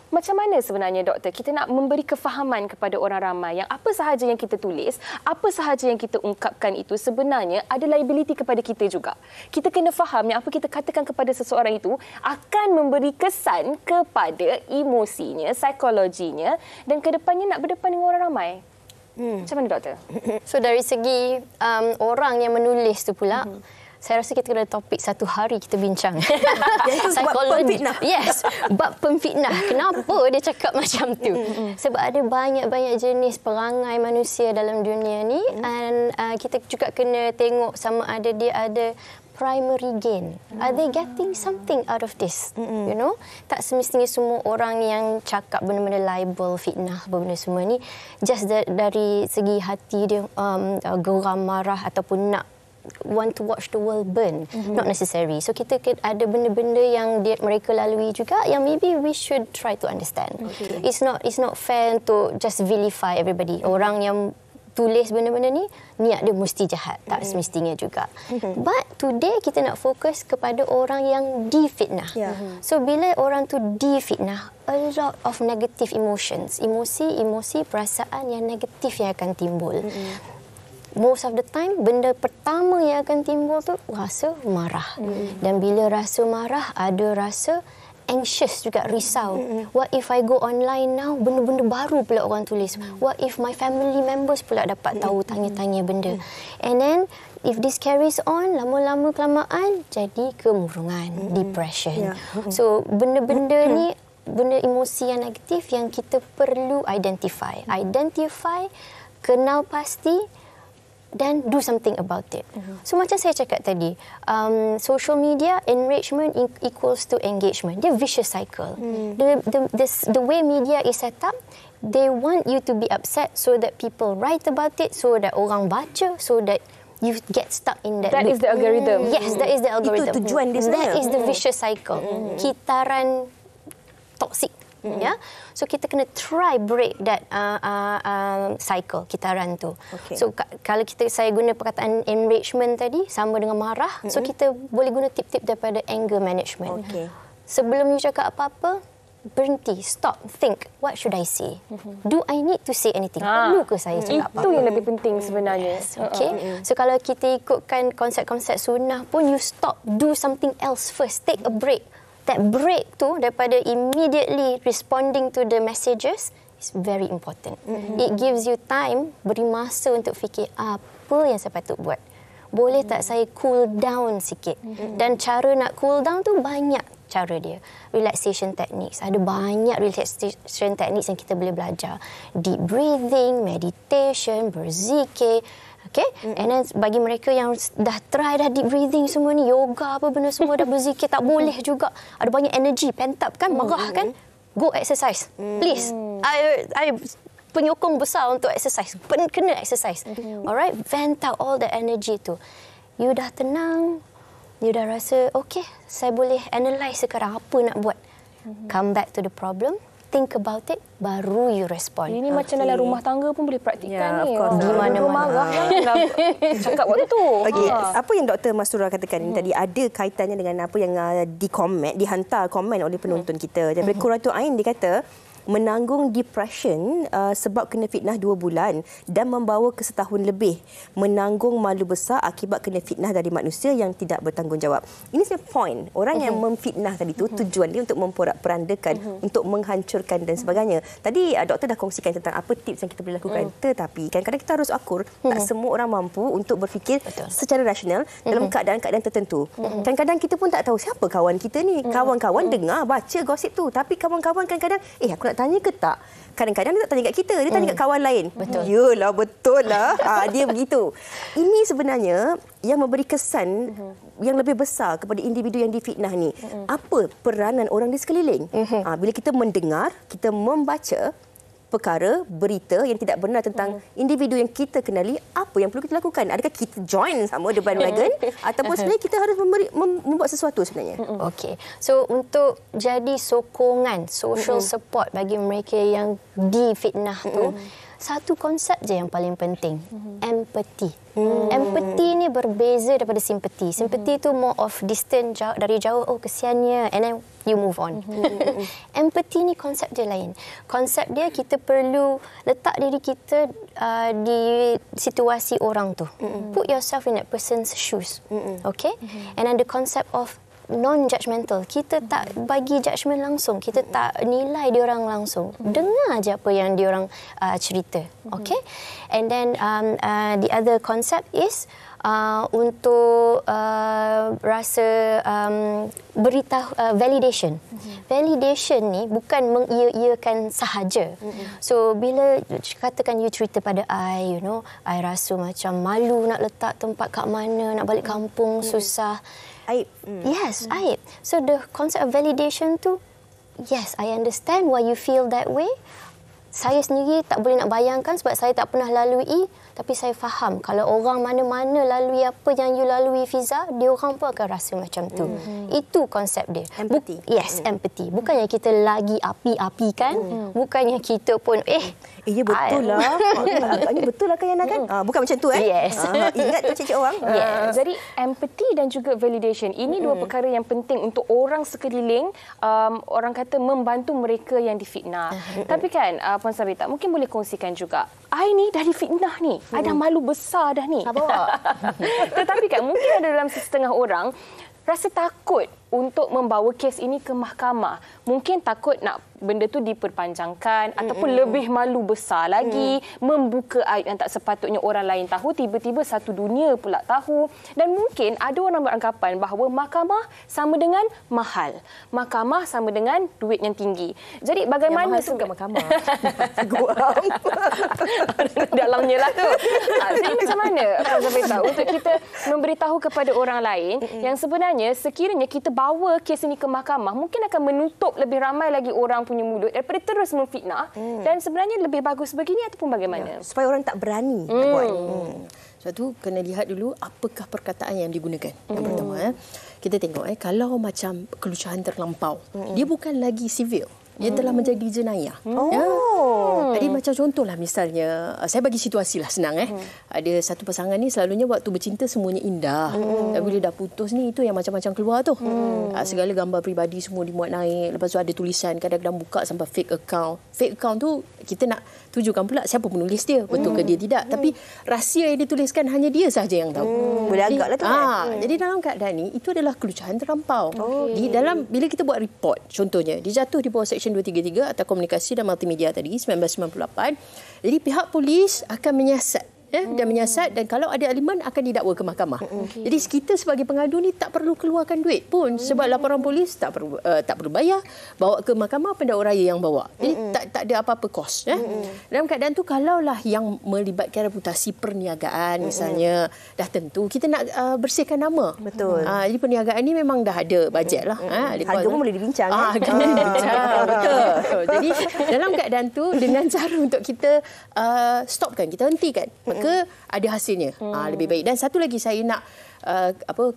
Macam mana sebenarnya, doktor, kita nak memberi kefahaman kepada orang ramai yang apa sahaja yang kita tulis, apa sahaja yang kita ungkapkan itu sebenarnya ada liability kepada kita juga. Kita kena faham yang apa kita katakan kepada seseorang itu akan memberi kesan kepada emosinya, psikologinya dan kedepannya nak berdepan dengan orang ramai. Macam mana, doktor? So dari segi orang yang menulis tu pula, saya rasa kita kena topik satu hari kita bincang. Yang sebab pemfitnah. Yes, bab pemfitnah. Kenapa dia cakap macam tu? Sebab ada banyak-banyak jenis perangai manusia dalam dunia ni. Dan kita juga kena tengok sama ada dia ada primary gain. Are they getting something out of this? You know? Tak semestinya semua orang yang cakap benda-benda libel, fitnah, benda semua ni just dari segi hati dia geram, marah ataupun nak want to watch the world burn. Not necessary. So kita ada benda-benda yang mereka lalui juga yang maybe we should try to understand. It's not fair to just vilify everybody. Orang yang tulis benda-benda ni niat dia mesti jahat, tak semestinya juga. But today kita nak fokus kepada orang yang difitnah. So bila orang tu difitnah, a lot of negative emotions, emosi, perasaan yang negatif yang akan timbul. Most of the time, benda pertama yang akan timbul tu rasa marah. Dan bila rasa marah, ada rasa anxious juga, risau. What if I go online now, benda-benda baru pula orang tulis. What if my family members pula dapat tahu, tanya-tanya benda. And then, if this carries on, lama-lama kelamaan, jadi kemurungan, depression. So, benda-benda ni, benda emosi yang negatif yang kita perlu identify. Identify, kenal pasti, dan do something about it. So macam saya cakap tadi, social media enrichment equals to engagement. Dia vicious cycle. The way media is set up, they want you to be upset so that people write about it, so that orang baca, so that you get stuck in that. That is the algorithm. Yes, that is the algorithm. Itu tujuan dia sebenarnya. That is the vicious cycle. Kitaran toxic. Ya, so kita kena try break that cycle, kitaran tu. So kalau saya guna perkataan enrichment tadi sama dengan marah, so kita boleh guna tip-tip daripada anger management. Sebelum you cakap apa-apa, berhenti, stop, think, what should I say? Do I need to say anything? Perlu ke saya cakap apa? Itu yang lebih penting sebenarnya. So kalau kita ikutkan konsep-konsep sunnah pun, you stop, do something else first, take a break. That break tu daripada immediately responding to the messages is very important. It gives you time, beri masa untuk fikir apa yang saya patut buat. Boleh tak saya cool down sikit? Dan cara nak cool down tu banyak cara dia. Relaxation techniques. Ada banyak relaxation techniques yang kita boleh belajar. Deep breathing, meditation, berzikir. Okay? And then bagi mereka yang dah try dah deep breathing semua ni, yoga apa benda semua dah berzikir, tak boleh juga. Ada banyak energy pent up kan, marah kan? Go exercise. Please. I penyokong besar untuk exercise. Kena exercise. Alright? Vent out all the energy tu. You dah tenang. You dah rasa, okay, saya boleh analyse sekarang apa nak buat. Come back to the problem. Think about it, baru you respond. Ini macam dalam rumah tangga pun boleh praktikkan ni. Di mana-mana. Cakap waktu tu. Apa yang Dr. Mastura katakan tadi ada kaitannya dengan apa yang dihantar komen oleh penonton kita. Daripada Qurratu Ain, dia kata, menanggung depression sebab kena fitnah 2 bulan dan membawa ke setahun lebih, menanggung malu besar akibat kena fitnah dari manusia yang tidak bertanggungjawab. Ini sebenarnya point. Orang yang memfitnah tadi tu tujuan dia untuk memporak-perandakan, untuk menghancurkan dan sebagainya. Tadi doktor dah kongsikan tentang apa tips yang kita boleh lakukan. Tetapi kadang-kadang kita harus akur, tak semua orang mampu untuk berfikir secara rasional dalam keadaan-keadaan tertentu. Kadang-kadang kita pun tak tahu siapa kawan kita ni. Kawan-kawan dengar, baca gosip tu. Tapi kawan-kawan kadang-kadang, aku nak tanya ke tak? Kadang-kadang dia tak tanya kat kita, dia tanya kat kawan lain. Yalah, betul lah. Dia begitu. Ini sebenarnya yang memberi kesan yang lebih besar kepada individu yang difitnah ni. Apa peranan orang di sekeliling? Bila kita mendengar, kita membaca perkara, berita yang tidak benar tentang individu yang kita kenali, apa yang perlu kita lakukan? Adakah kita join sama the bandwagon ataupun sebenarnya kita harus membuat sesuatu sebenarnya? Okey. So untuk jadi sokongan, social support bagi mereka yang difitnah tu, satu konsep je yang paling penting, empathy. Empathy ni berbeza daripada simpati. Simpati tu more of distant, dari jauh, kesiannya, and then you move on. Empathy ni konsep dia lain. Konsep dia kita perlu letak diri kita di situasi orang tu. Put yourself in that person's shoes. Okay? And then the concept of non-judgmental. Kita tak bagi judgement langsung. Kita tak nilai diorang langsung. Dengar aja apa yang diorang cerita. Okay? And then the other concept is untuk rasa beritahu validation. Validation ni bukan mengiya-iyakan sahaja. So bila katakan you cerita pada I, I rasa macam malu nak letak tempat kat mana, nak balik kampung susah. Aib. Yes, aib. So the concept of validation tu, yes, I understand why you feel that way. Saya sendiri tak boleh nak bayangkan sebab saya tak pernah lalui, tapi saya faham kalau orang mana-mana lalui apa yang you lalui, Fiza, dia orang pun akan rasa macam tu. Itu konsep dia. Empathy. Yes, empathy. Bukannya kita lagi api-apikan, bukannya kita pun ya betul lah. Agaknya betul lah kan Yana kan? Bukan macam tu Yes. Ingat tu cik orang. Jadi empathy dan juga validation ini dua perkara yang penting untuk orang sekeliling, orang kata membantu mereka yang difitnah. Tapi kan Puan Sabita mungkin boleh kongsikan juga, I ni dah difitnah ni, I dah malu besar dah ni. Tetapi kan mungkin ada dalam setengah orang rasa takut untuk membawa kes ini ke mahkamah. Mungkin takut nak benda tu diperpanjangkan ataupun lebih malu besar lagi, membuka aib yang tak sepatutnya orang lain tahu, tiba-tiba satu dunia pula tahu. Dan mungkin ada orang beranggapan bahawa mahkamah sama dengan mahal. Mahkamah sama dengan duit yang tinggi. Jadi bagaimana mahkamah? dalamnya lah tu. Jadi macam mana Puan Zafita untuk kita memberitahu kepada orang lain yang sebenarnya sekiranya kita bawa kes ini ke mahkamah, mungkin akan menutup lebih ramai lagi orang punya mulut daripada terus memfitnah, dan sebenarnya lebih bagus begini ataupun bagaimana? Supaya orang tak berani nak buat. Sebab tu kena lihat dulu apakah perkataan yang digunakan. Yang pertama, kita tengok kalau macam kelucahan terlampau, dia bukan lagi sivil. Dia telah menjadi jenayah. Jadi macam contohlah misalnya, saya bagi situasi lah senang. Ada satu pasangan ni selalunya waktu bercinta semuanya indah. Dan bila dah putus ni, itu yang macam-macam keluar tu. Segala gambar peribadi semua dimuat naik. Lepas tu ada tulisan, kadang-kadang buka sampai fake account. Fake account tu kita nak tujukan pula siapa penulis dia. Betul ke dia tidak. Tapi rahsia yang dituliskan hanya dia sahaja yang tahu. Boleh agak lah tu. Jadi dalam keadaan ni, itu adalah kelucahan terlampau. Di dalam bila kita buat report, contohnya, dia jatuh di bawah Seksyen 233 atau Komunikasi dan Multimedia tadi 1998. Jadi pihak polis akan menyiasat dan menyiasat, dan kalau ada elemen akan didakwa ke mahkamah. Jadi kita sebagai pengadu ni tak perlu keluarkan duit pun sebab laporan polis tak perlu bayar, bawa ke mahkamah pendakwa raya yang bawa. Jadi tak ada apa-apa kos. Dalam keadaan tu kalaulah yang melibatkan reputasi perniagaan misalnya, dah tentu kita nak bersihkan nama. Betul. Jadi perniagaan ni memang dah ada bajet lah. Harga pun boleh dibincang. Harga boleh dibincang. Betul. Jadi dalam keadaan tu dengan cara untuk kita stopkan, kita hentikan maka ada hasilnya. Lebih baik. Dan satu lagi saya nak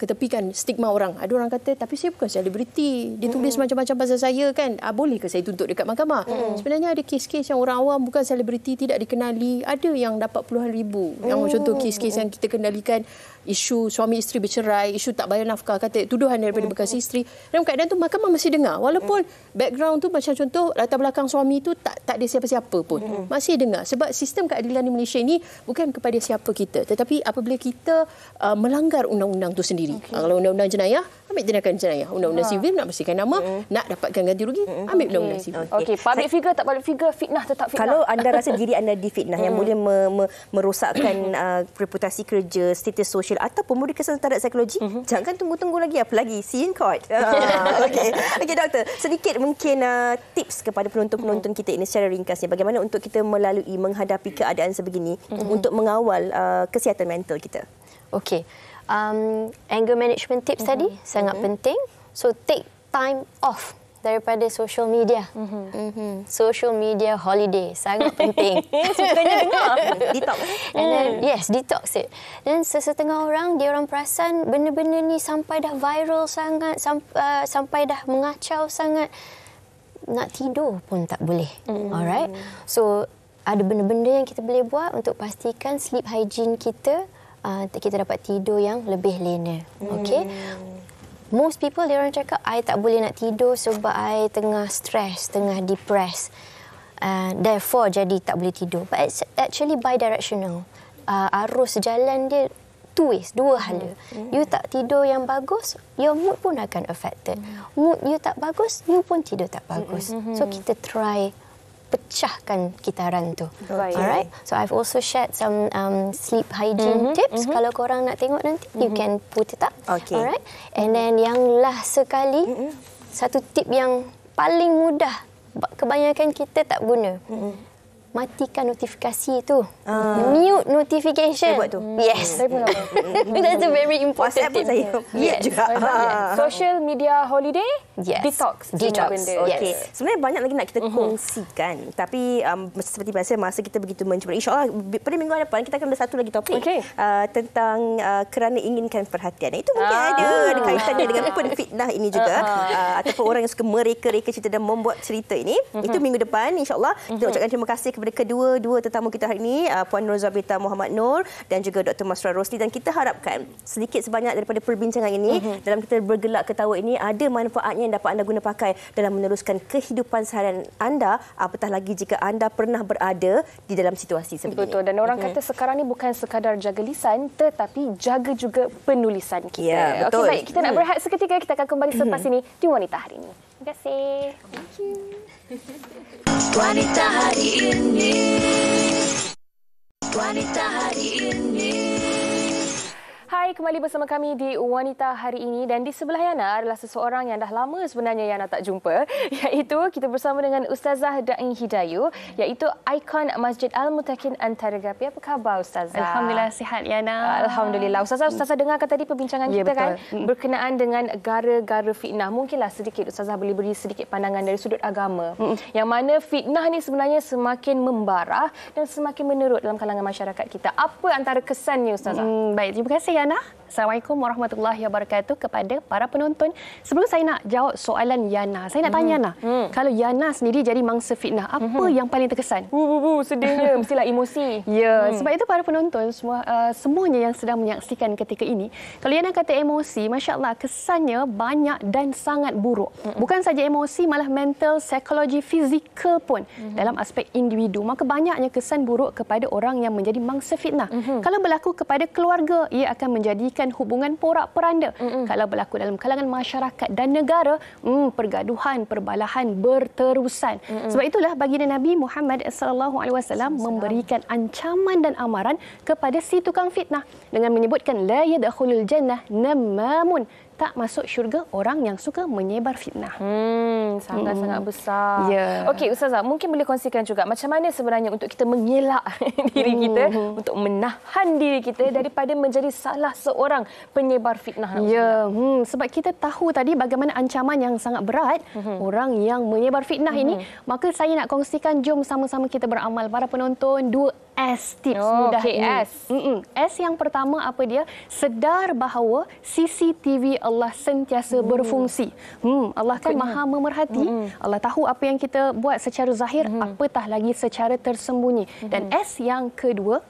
ketepikan stigma orang. Ada orang kata tapi saya bukan selebriti. Dia tulis macam-macam pasal saya kan. Boleh ke saya tuntut dekat mahkamah? Sebenarnya ada kes-kes yang orang awam bukan selebriti, tidak dikenali, ada yang dapat puluhan ribu. Yang contoh kes-kes yang kita kendalikan, isu suami isteri bercerai, isu tak bayar nafkah, kata tuduhan daripada bekas isteri. Dalam keadaan tu mahkamah masih dengar. Walaupun background tu macam contoh latar belakang suami tu tak ada siapa-siapa pun. Masih dengar. Sebab sistem keadilan di Malaysia ini bukan kepada siapa kita, tetapi apabila kita melanggar undang-undang tu sendiri. Kalau undang-undang jenayah, ambil tindakan jenayah. Undang-undang sivil nak bersihkan nama, nak dapatkan ganti rugi, ambil undang-undang sivil. Okey, public figure tak public figure, fitnah tetap fitnah. Kalau anda rasa diri anda difitnah yang boleh merosakkan reputasi kerja, status sosial ataupun memberi kesan terhadap psikologi, jangan tunggu-tunggu lagi, apa lagi, see in court. Okey doktor, sedikit mungkin tips kepada penonton-penonton kita ini secara ringkasnya, bagaimana untuk kita melalui menghadapi keadaan sebegini untuk mengawal kesihatan mental kita. Okey. Anger management tips tadi sangat penting. So take time off daripada social media. Social media holiday sangat penting. Sukanya dengar. Detox. And then, yes, detox it. Dan sesetengah orang, dia orang perasan benda-benda ni sampai dah viral sangat, sampai dah mengacau sangat, nak tidur pun tak boleh. Alright. So ada benda-benda yang kita boleh buat untuk pastikan sleep hygiene kita, kita dapat tidur yang lebih lena. Okay. Most people, dia orang cakap, I tak boleh nak tidur sebab I tengah stress, tengah depressed. Therefore, jadi tak boleh tidur. But it's actually bidirectional. Arus jalan dia two ways, dua hala. You tak tidur yang bagus, your mood pun akan affected. Mood you tak bagus, you pun tidur tak bagus. So, kita try pecahkan kitaran tu. Alright. So I've also shared some sleep hygiene tips. Kalau korang nak tengok nanti, you can put it up. Okay. Alright. And then yang last sekali, satu tip yang paling mudah, kebanyakan kita tak guna. Matikan notifikasi tu. Mute notification. Saya buat tu. Yes. That's a very important WhatsApp pun saya mute juga. Social media holiday, detox. Okey. Sebenarnya banyak lagi nak kita kongsikan. Tapi seperti biasa, masa kita begitu mencuba. InsyaAllah pada minggu hadapan kita akan ada satu lagi topik tentang kerana inginkan perhatian. Itu mungkin ada kaitannya dengan penfitnah ini juga. Ataupun orang yang suka mereka-reka cerita dan membuat cerita ini. Itu minggu depan, insyaAllah. Kita ucapkan terima kasih kepada kedua-dua tetamu kita hari ini, Puan Nur Zabita Muhammad Nur dan juga Dr. Masrah Rosli, dan kita harapkan sedikit sebanyak daripada perbincangan ini dalam kita bergelak ketawa ini ada manfaatnya yang dapat anda guna pakai dalam meneruskan kehidupan seharian anda, apatah lagi jika anda pernah berada di dalam situasi sebegini. Betul, dan orang kata sekarang ni bukan sekadar jaga lisan tetapi jaga juga penulisan kita. Ya, betul. Okey, baik, kita nak berehat seketika, kita akan kembali selepas ini di Wanita Hari Ini. Terima kasih. Thank you. Wanita hari ini. Wanita hari ini. Hai, kembali bersama kami di Wanita Hari Ini, dan di sebelah Yana adalah seseorang yang dah lama sebenarnya Yana tak jumpa, iaitu kita bersama dengan Ustazah Da'i Hidayu, iaitu ikon Masjid Al-Mutakin Antaragapi. Apa khabar Ustazah? Alhamdulillah sihat Yana. Alhamdulillah. Ustazah dengarkan tadi perbincangan kita betul. Kan berkenaan dengan gara-gara fitnah. Mungkinlah sedikit Ustazah boleh beri sedikit pandangan dari sudut agama, yang mana fitnah ni sebenarnya semakin membara dan semakin menurut dalam kalangan masyarakat kita. Apa antara kesannya Ustazah? Baik, terima kasih Yana. Assalamualaikum warahmatullahi wabarakatuh kepada para penonton. Sebelum saya nak jawab soalan Yana, saya nak tanya Yana, kalau Yana sendiri jadi mangsa fitnah, apa yang paling terkesan? Sedihnya, mestilah emosi. Ya, sebab itu para penonton semuanya yang sedang menyaksikan ketika ini, kalau Yana kata emosi, masya-Allah kesannya banyak dan sangat buruk. Bukan saja emosi, malah mental, psikologi, fizikal pun dalam aspek individu. Maka banyaknya kesan buruk kepada orang yang menjadi mangsa fitnah. Kalau berlaku kepada keluarga, ia akan menjadikan hubungan porak-poranda. Kalau berlaku dalam kalangan masyarakat dan negara, pergaduhan, perbalahan berterusan. Sebab itulah baginda Nabi Muhammad SAW memberikan ancaman dan amaran kepada si tukang fitnah dengan menyebutkan la yadkhulul jannah namamun, tak masuk syurga orang yang suka menyebar fitnah. Sangat-sangat besar. Ya. Okey, Ustazah, mungkin boleh kongsikan juga macam mana sebenarnya untuk kita mengelak diri kita, untuk menahan diri kita daripada menjadi salah seorang penyebar fitnah. Ya, sebab kita tahu tadi bagaimana ancaman yang sangat berat orang yang menyebar fitnah ini, maka saya nak kongsikan, jom sama-sama kita beramal para penonton, 2 S tips mudah ini. S yang pertama apa dia? Sedar bahawa CCTV Allah sentiasa berfungsi. Allah kan maha memerhati. Allah tahu apa yang kita buat secara zahir, apatah lagi secara tersembunyi. Dan S yang kedua,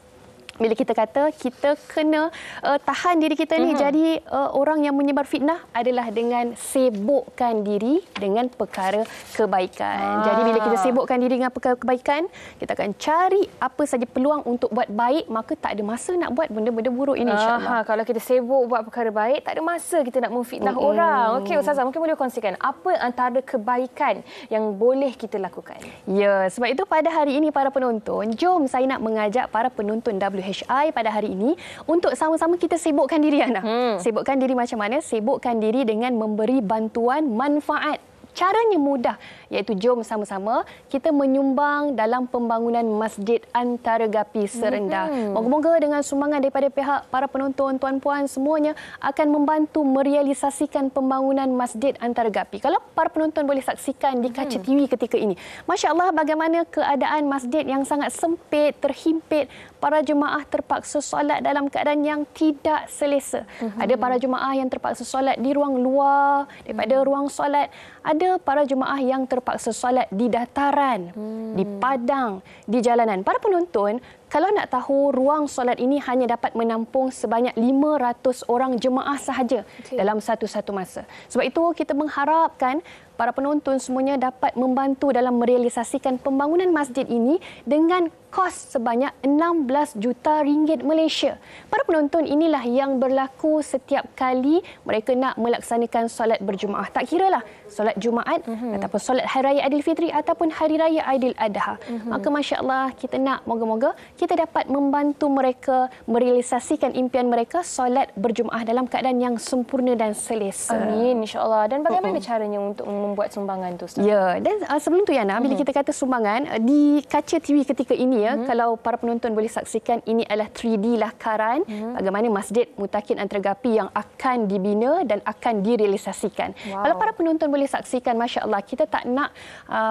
bila kita kata kita kena tahan diri kita ni jadi orang yang menyebar fitnah adalah dengan sibukkan diri dengan perkara kebaikan. Jadi bila kita sibukkan diri dengan perkara kebaikan, kita akan cari apa saja peluang untuk buat baik, maka tak ada masa nak buat benda-benda buruk ini, insya-Allah. Kalau kita sibuk buat perkara baik, tak ada masa kita nak memfitnah orang. Okey Ustazah, mungkin boleh kongsikan apa antara kebaikan yang boleh kita lakukan? Ya, sebab itu pada hari ini para penonton, jom saya nak mengajak para penonton WHI pada hari ini untuk sama-sama kita sibukkan diri Ana. Sibukkan diri macam mana? Sibukkan diri dengan memberi bantuan manfaat. Caranya mudah, iaitu jom sama-sama kita menyumbang dalam pembangunan Masjid Antaragapi Serendar. Moga-moga dengan sumbangan daripada pihak para penonton, tuan-puan semuanya akan membantu merealisasikan pembangunan Masjid Antaragapi. Kalau para penonton boleh saksikan di kaca TV ketika ini, Masya Allah bagaimana keadaan masjid yang sangat sempit, terhimpit. Para jemaah terpaksa solat dalam keadaan yang tidak selesa. Ada para jemaah yang terpaksa solat di ruang luar daripada ruang solat. Ada para jemaah yang terpaksa solat di dataran, di padang, di jalanan. Para penonton, kalau nak tahu, ruang solat ini hanya dapat menampung sebanyak 500 orang jemaah sahaja dalam satu-satu masa. Sebab itu kita mengharapkan para penonton semuanya dapat membantu dalam merealisasikan pembangunan masjid ini dengan kos sebanyak 16 juta ringgit Malaysia. Para penonton, inilah yang berlaku setiap kali mereka nak melaksanakan solat berjemaah. Tak kiralah solat Jumaat ataupun solat Hari Raya Aidilfitri ataupun Hari Raya Aidil Adha. Maka Masya Allah kita nak moga-moga kita dapat membantu mereka merealisasikan impian mereka solat berjemaah dalam keadaan yang sempurna dan selesa. Amin, insya-Allah. Dan bagaimana caranya untuk membuat sumbangan tu, Ustaz? Ya, dan sebelum tu Yana, bila kita kata sumbangan di kaca TV ketika ini ya, kalau para penonton boleh saksikan, ini adalah 3D lakaran bagaimana Masjid Mutakin Antaragapi yang akan dibina dan akan direalisasikan. Kalau para penonton boleh saksikan, Masya Allah, kita tak nak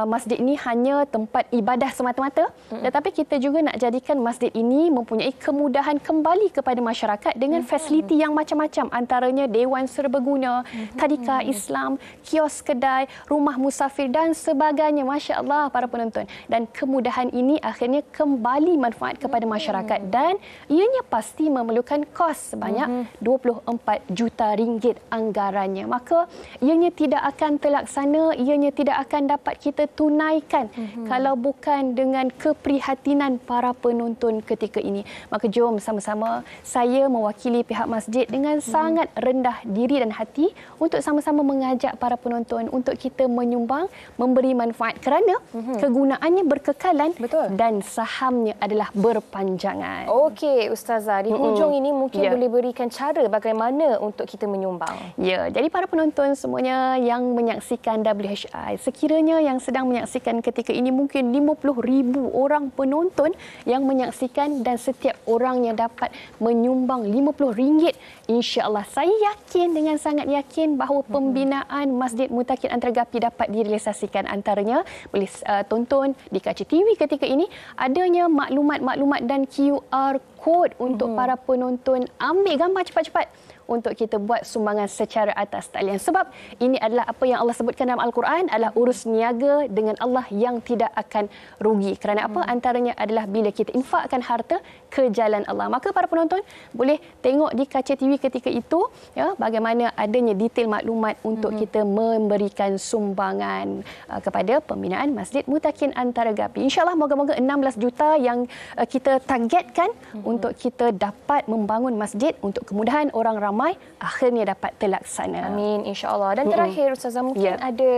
masjid ini hanya tempat ibadah semata-mata, tetapi kita juga nak jadikan masjid ini mempunyai kemudahan kembali kepada masyarakat dengan fasiliti yang macam-macam, antaranya Dewan Serbaguna, Tadika Islam, kios kedai, rumah musafir dan sebagainya. Masya Allah para penonton. Dan kemudahan ini akhirnya kembali manfaat kepada masyarakat dan ianya pasti memerlukan kos sebanyak 24 juta ringgit anggarannya. Maka ianya tidak akan terlaksana, ianya tidak akan dapat kita tunaikan kalau bukan dengan keprihatinan para penonton ketika ini. Maka jom sama-sama saya mewakili pihak masjid dengan sangat rendah diri dan hati untuk sama-sama mengajak para penonton untuk kita menyumbang, memberi manfaat kerana kegunaannya berkekalan dan sahamnya adalah berpanjangan. Okey, Ustazah, di hujung ini mungkin boleh berikan cara bagaimana untuk kita menyumbang. Ya, jadi para penonton semuanya yang menyaksikan WHI, sekiranya yang sedang menyaksikan ketika ini mungkin 50,000 orang penonton yang menyaksikan dan setiap orang yang dapat menyumbang RM50, insya-Allah saya yakin dengan sangat yakin bahawa pembinaan Masjid Mutakin Antaragapi dapat direalisasikan. Antaranya boleh tonton di kaca TV ketika ini adanya maklumat-maklumat dan QR code untuk para penonton ambil gambar cepat-cepat untuk kita buat sumbangan secara atas talian. Sebab ini adalah apa yang Allah sebutkan dalam Al-Quran, adalah urus niaga dengan Allah yang tidak akan rugi. Kerana apa? Antaranya adalah bila kita infakkan harta ke jalan Allah. Maka para penonton boleh tengok di kaca TV ketika itu ya, bagaimana adanya detail maklumat untuk kita memberikan sumbangan kepada pembinaan Masjid Mutakin Antaragapi. InsyaAllah moga-moga 16 juta yang kita targetkan untuk kita dapat membangun masjid untuk kemudahan orang ramai akhirnya dapat terlaksana. Amin, insya-Allah. Dan terakhir Ustazah, mungkin ada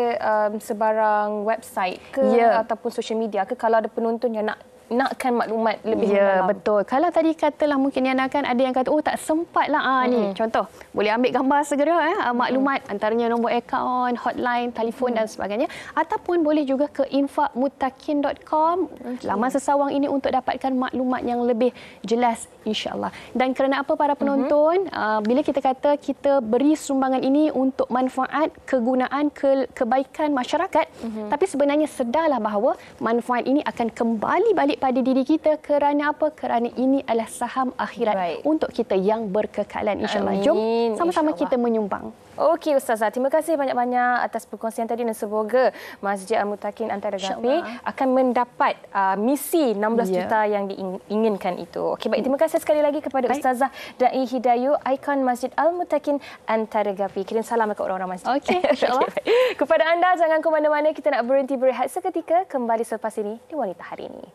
sebarang website ke ataupun social media ke kalau ada penonton yang nakkan maklumat lebih mendalam. Betul. Kalau tadi katalah mungkin yang nakkan ada yang kata tak sempatlah ni. Contoh, boleh ambil gambar segera maklumat antaranya nombor akaun, hotline, telefon dan sebagainya, ataupun boleh juga ke infakmutakin.com laman sesawang ini untuk dapatkan maklumat yang lebih jelas insya-Allah. Dan kerana apa para penonton, bila kita kata kita beri sumbangan ini untuk manfaat, kegunaan, kebaikan masyarakat, tapi sebenarnya sedarlah bahawa manfaat ini akan kembali balik kepada diri kita. Kerana apa? Kerana ini adalah saham akhirat untuk kita yang berkekalan, insya-Allah. Jom sama-sama kita menyumbang. Okey Ustazah, terima kasih banyak-banyak atas perkongsian tadi dan semoga Masjid Al-Mutakin Antara Gapi akan mendapat misi 16 juta yang diinginkan itu. Okey, baik, terima kasih sekali lagi kepada Ustazah Dai Hidayu, ikon Masjid Al-Mutakin Antara Gapi. Kirim salam kepada orang-orang masjid. Okey, insya-Allah. Kepada anda, jangan ke mana-mana, kita nak berhenti berehat seketika, kembali selepas ini di Wanita Hari Ini.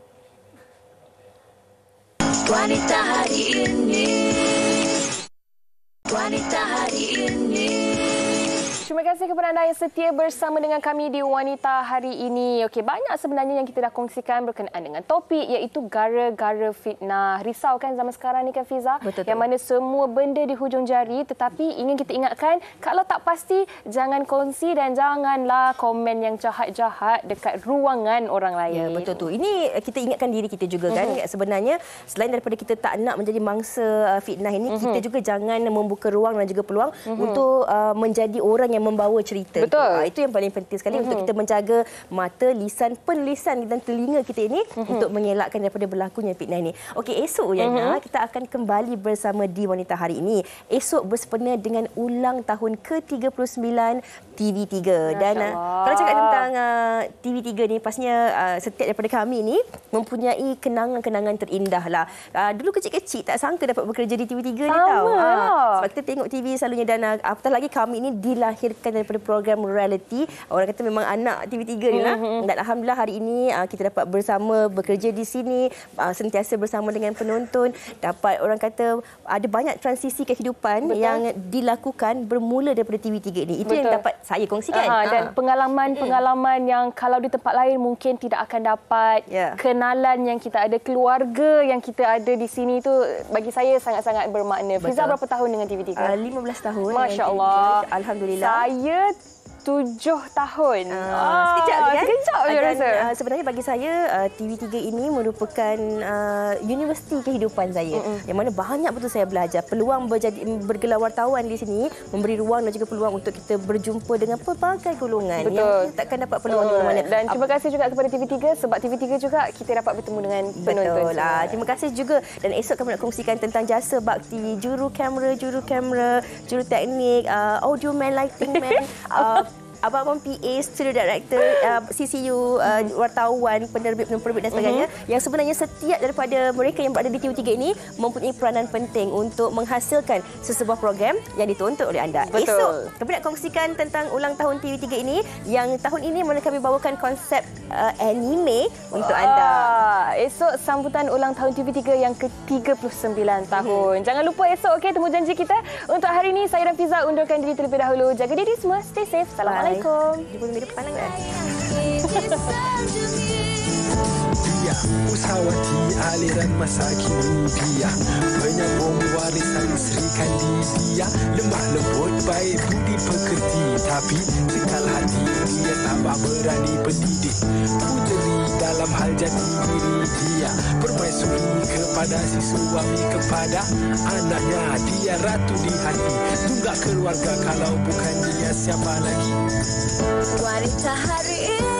Wanita Hari Ini. Wanita Hari Ini. Terima kasih kepada anda yang setia bersama dengan kami di Wanita Hari Ini. Okey, banyak sebenarnya yang kita dah kongsikan berkenaan dengan topik iaitu gara-gara fitnah. Risau kan zaman sekarang ni kan Fiza? Betul. Yang mana semua benda di hujung jari, tetapi ingin kita ingatkan kalau tak pasti jangan kongsi dan janganlah komen yang jahat-jahat dekat ruangan orang lain. Ya, betul tu. Ini kita ingatkan diri kita juga kan. Sebenarnya selain daripada kita tak nak menjadi mangsa fitnah ini, kita juga jangan membuka ruang dan juga peluang untuk menjadi orang yang membawa cerita. Betul. Itu yang paling penting sekali untuk kita menjaga mata, lisan, penlisan dan telinga kita ini untuk mengelakkan daripada berlakunya fitnah ini. Okey, esok Yana kita akan kembali bersama di Wanita Hari Ini. Esok bersempena dengan ulang tahun ke-39 TV3. Dan kalau cakap tentang TV3 ni, pastinya setiap daripada kami ni mempunyai kenangan-kenangan terindah lah. Dulu kecil-kecil tak sangka dapat bekerja di TV3 ni tau. Sebab kita tengok TV selalunya, dan apatah lagi kami ini dilahirkan daripada program reality. Orang kata memang anak TV3 ni lah. Dan alhamdulillah hari ini kita dapat bersama bekerja di sini, sentiasa bersama dengan penonton. Dapat orang kata ada banyak transisi kehidupan yang dilakukan bermula daripada TV3 ni. Itu yang dapat saya kongsikan. Dan pengalaman-pengalaman yang kalau di tempat lain mungkin tidak akan dapat. Kenalan yang kita ada, keluarga yang kita ada di sini, itu bagi saya sangat-sangat bermakna. Fiza berapa tahun dengan TV3? 15 tahun. Masya Allah. Alhamdulillah. Saya 7 tahun. Sekejap je kan? Sekejap je rasa. Sebenarnya bagi saya TV3 ini merupakan universiti kehidupan saya. Yang mana banyak betul saya belajar. Peluang bergelar wartawan di sini memberi ruang dan juga peluang untuk kita berjumpa dengan pelbagai golongan yang kita takkan dapat peluang di mana-mana. Dan terima kasih juga kepada TV3 sebab TV3 juga kita dapat bertemu dengan penonton. Betul lah. Terima kasih juga. Dan esok kami nak kongsikan tentang jasa bakti juru kamera, juru teknik, audio man, lighting man, abang-abang PA, studio director, CCU, wartawan, penerbit dan sebagainya, yang sebenarnya setiap daripada mereka yang berada di TV3 ini mempunyai peranan penting untuk menghasilkan sesebuah program yang ditonton oleh anda. Betul. Esok kami nak kongsikan tentang ulang tahun TV3 ini, yang tahun ini mana kami bawakan konsep anime untuk anda. Esok sambutan ulang tahun TV3 yang ke-39 tahun. Jangan lupa esok, okey, temu janji kita. Untuk hari ini saya dan Fiza undurkan diri terlebih dahulu. Jaga diri semua, stay safe. Assalamualaikum. Jumpa minggu depan lah. Dia usahawati aliran masa kini, dia penyambung warisan Sri Kandidia. Lemah lembut baik budi pekerti, tapi cekal hati dia tambah berani pendidik. Puteri dalam hal jati diri dia, permaisuri kepada si suami, kepada anaknya. Dia ratu di hati, tunggak keluarga, kalau bukan dia siapa lagi. Wanita Hari Ini.